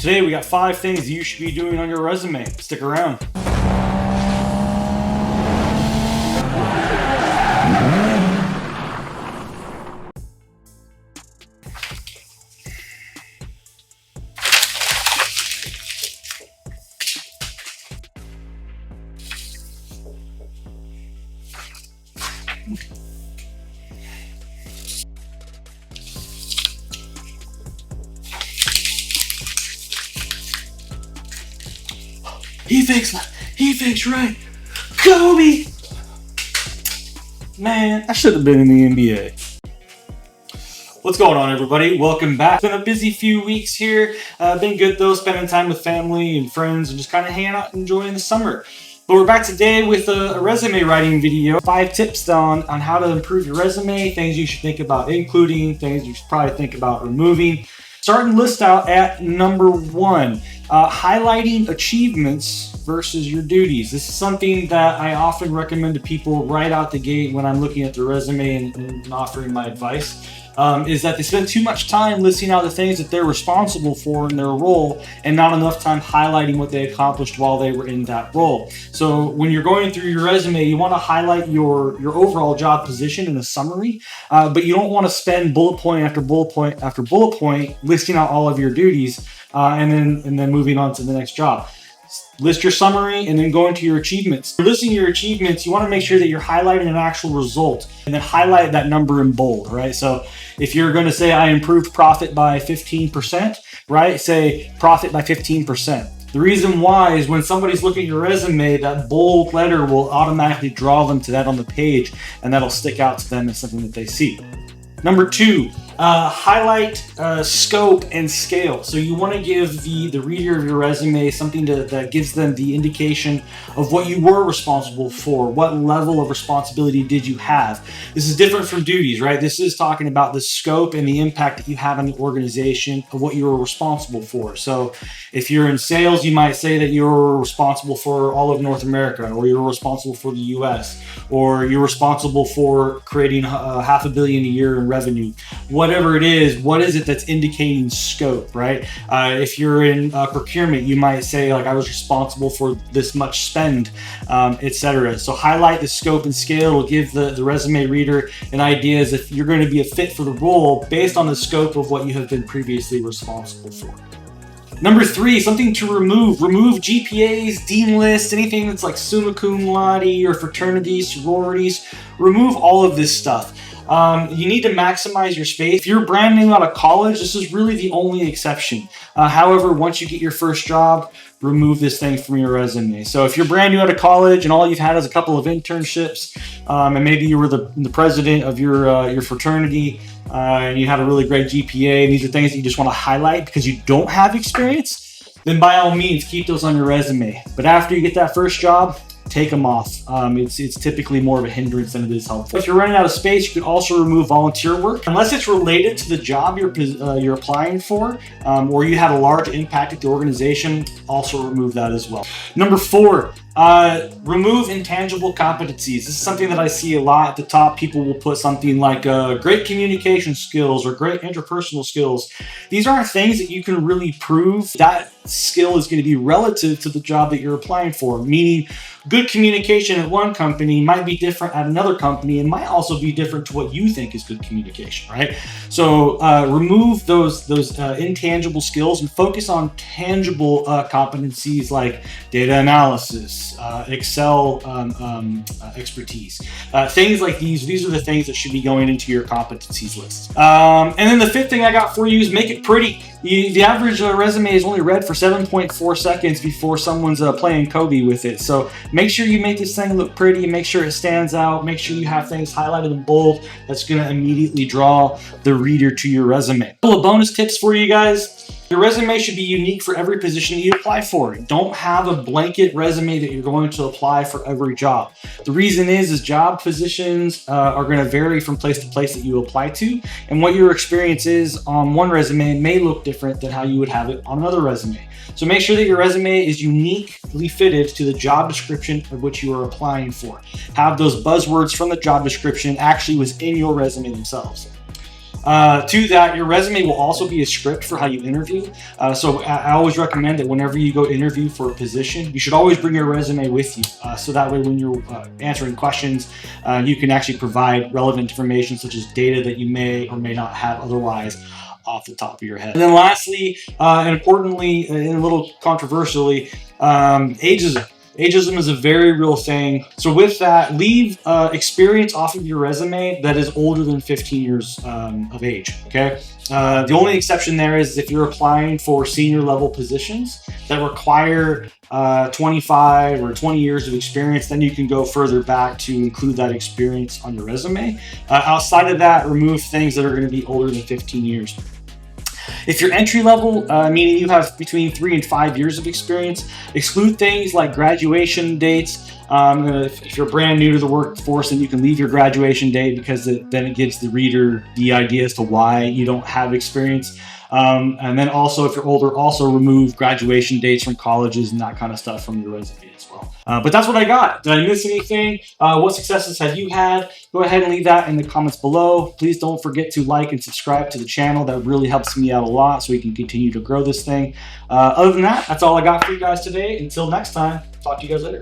Today we got 5 things you should be doing on your resume. Stick around. He fakes right. Kobe! Man, I should have been in the NBA. What's going on, everybody? Welcome back. It's been a busy few weeks here. Been good though, spending time with family and friends and just kind of hanging out, enjoying the summer. But we're back today with a resume writing video. 5 tips on how to improve your resume, things you should think about including, things you should probably think about removing. Starting list out at number 1, highlighting achievements versus your duties. This is something that I often recommend to people right out the gate when I'm looking at their resume and offering my advice. Is that they spend too much time listing out the things that they're responsible for in their role and not enough time highlighting what they accomplished while they were in that role. So when you're going through your resume, you want to highlight your overall job position in a summary, but you don't want to spend bullet point after bullet point after bullet point listing out all of your duties and then moving on to the next job. List your summary and then go into your achievements. You're listing your achievements, you want to make sure that you're highlighting an actual result and then highlight that number in bold, right? So if you're going to say I improved profit by 15%, right? Say profit by 15%. The reason why is when somebody's looking at your resume, that bold letter will automatically draw them to that on the page and that'll stick out to them as something that they see. Number 2, highlight scope and scale. So you want to give the reader of your resume something that gives them the indication of what you were responsible for. What level of responsibility did you have? This is different from duties, right? This is talking about the scope and the impact that you have on the organization of what you were responsible for. So if you're in sales, you might say that you're responsible for all of North America, or you're responsible for the US, or you're responsible for creating $500 million a year in revenue. Whatever it is, what is it that's indicating scope, right? If you're in procurement, you might say like I was responsible for this much spend, etc. So highlight the scope and scale will give the resume reader an idea as if you're going to be a fit for the role based on the scope of what you have been previously responsible for. Number 3, something to remove. Remove GPAs, dean lists, anything that's like summa cum laude or fraternities, sororities. Remove all of this stuff. You need to maximize your space. If you're brand new out of college, this is really the only exception. However, once you get your first job, remove this thing from your resume. So if you're brand new out of college and all you've had is a couple of internships, and maybe you were the president of your fraternity, and you had a really great GPA, and these are things that you just want to highlight because you don't have experience, then by all means, keep those on your resume. But after you get that first job, take them off. It's typically more of a hindrance than it is helpful. If you're running out of space, you can also remove volunteer work. Unless it's related to the job you're applying for, or you had a large impact at the organization, also remove that as well. Number 4, remove intangible competencies. This is something that I see a lot at the top. People will put something like great communication skills or great interpersonal skills. These aren't things that you can really prove. That skill is going to be relative to the job that you're applying for, meaning good communication at one company might be different at another company and might also be different to what you think is good communication, right? So remove those intangible skills and focus on tangible competencies like data analysis, Excel expertise, things like these. These are the things that should be going into your competencies list. And then the 5th thing I got for you is make it pretty. The average resume is only read for 7.4 seconds before someone's playing Kobe with it. So make sure you make this thing look pretty, make sure it stands out, make sure you have things highlighted in bold. That's going to immediately draw the reader to your resume. A couple of bonus tips for you guys. Your resume should be unique for every position that you apply for. Don't have a blanket resume that you're going to apply for every job. The reason is job positions are going to vary from place to place that you apply to, and what your experience is on one resume may look different than how you would have it on another resume. So make sure that your resume is uniquely fitted to the job description of which you are applying for. Have those buzzwords from the job description actually within your resume themselves. To that, your resume will also be a script for how you interview. So I always recommend that whenever you go interview for a position, you should always bring your resume with you. So that way when you're answering questions, you can actually provide relevant information such as data that you may or may not have otherwise off the top of your head. And then lastly, and importantly, and a little controversially, ageism. Ageism is a very real thing. So with that, leave experience off of your resume that is older than 15 years of age, okay? The only exception there is if you're applying for senior level positions that require 25 or 20 years of experience, then you can go further back to include that experience on your resume. Outside of that, remove things that are going to be older than 15 years. If you're entry level, meaning you have between 3 and 5 years of experience, exclude things like graduation dates. If you're brand new to the workforce, then you can leave your graduation date because then it gives the reader the idea as to why you don't have experience. And then also, if you're older, also remove graduation dates from colleges and that kind of stuff from your resume as well. But that's what I got. Did I miss anything? What successes have you had? Go ahead and leave that in the comments below. Please don't forget to like and subscribe to the channel. That really helps me out a lot so we can continue to grow this thing. Other than that, that's all I got for you guys today. Until next time, talk to you guys later.